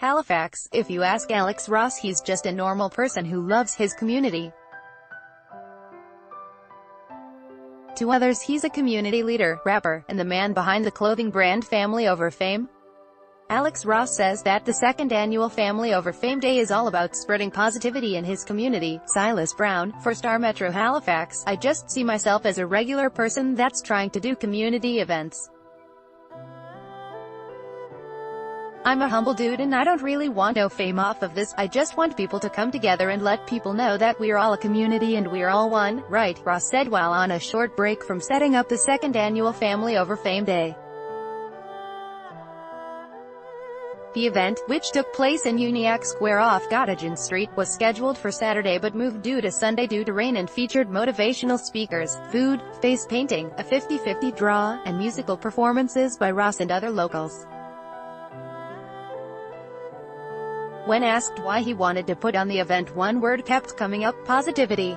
Halifax. If you ask Alex Ross, he's just a normal person who loves his community. To others, he's a community leader, rapper, and the man behind the clothing brand Family Over Fame. Alex Ross says that the second annual Family Over Fame Day is all about spreading positivity in his community. Silas Brown, for Star Metro Halifax, I just see myself as a regular person that's trying to do community events. I'm a humble dude and I don't really want no fame off of this. I just want people to come together and let people know that we're all a community and we're all one, right? Ross said while on a short break from setting up the second annual Family Over Fame Day. The event, which took place in Uniacke Square off Gottingen Street, was scheduled for Saturday but moved due to Sunday due to rain and featured motivational speakers, food, face painting, a 50-50 draw, and musical performances by Ross and other locals. When asked why he wanted to put on the event, one word kept coming up: positivity.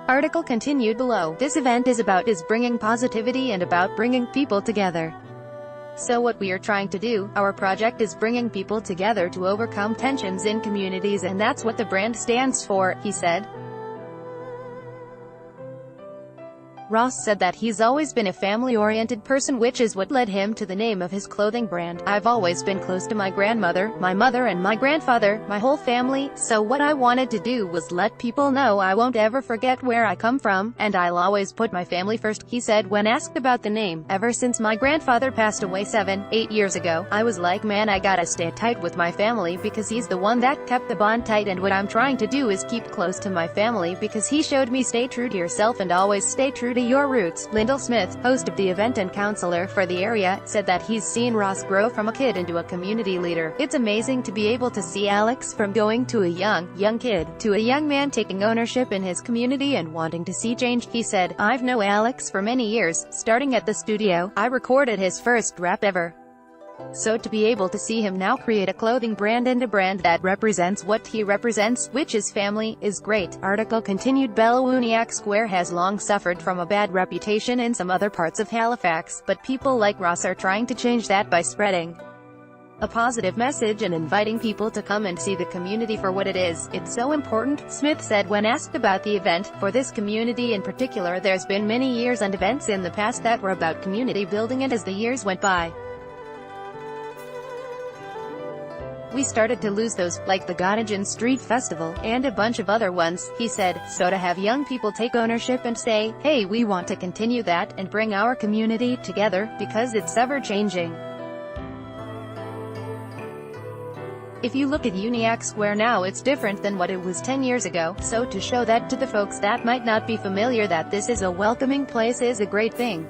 Article continued below. This event is bringing positivity and about bringing people together. So what we are trying to do, our project is bringing people together to overcome tensions in communities, and that's what the brand stands for, he said. Ross said that he's always been a family-oriented person, which is what led him to the name of his clothing brand. I've always been close to my grandmother, my mother and my grandfather, my whole family, so what I wanted to do was let people know I won't ever forget where I come from, and I'll always put my family first, he said when asked about the name. Ever since my grandfather passed away 7-8 years ago, I was like, man, I gotta stay tight with my family because he's the one that kept the bond tight, and what I'm trying to do is keep close to my family because he showed me stay true to yourself and always stay true to your roots. Lyndall Smith, host of the event and counselor for the area, said that he's seen Ross grow from a kid into a community leader. It's amazing to be able to see Alex from going to a young kid, to a young man taking ownership in his community and wanting to see change, he said. I've known Alex for many years, starting at the studio. I recorded his first rap ever. So to be able to see him now create a clothing brand and a brand that represents what he represents, which is family, is great. Article continued. Uniacke Square has long suffered from a bad reputation in some other parts of Halifax, but people like Ross are trying to change that by spreading a positive message and inviting people to come and see the community for what it is. It's so important, Smith said when asked about the event. For this community in particular, there's been many years and events in the past that were about community building, and as the years went by, we started to lose those, like the Gottingen Street Festival, and a bunch of other ones, he said. So to have young people take ownership and say, hey, we want to continue that, and bring our community together, because it's ever-changing. If you look at Uniacke Square now, it's different than what it was 10 years ago, so to show that to the folks that might not be familiar that this is a welcoming place is a great thing.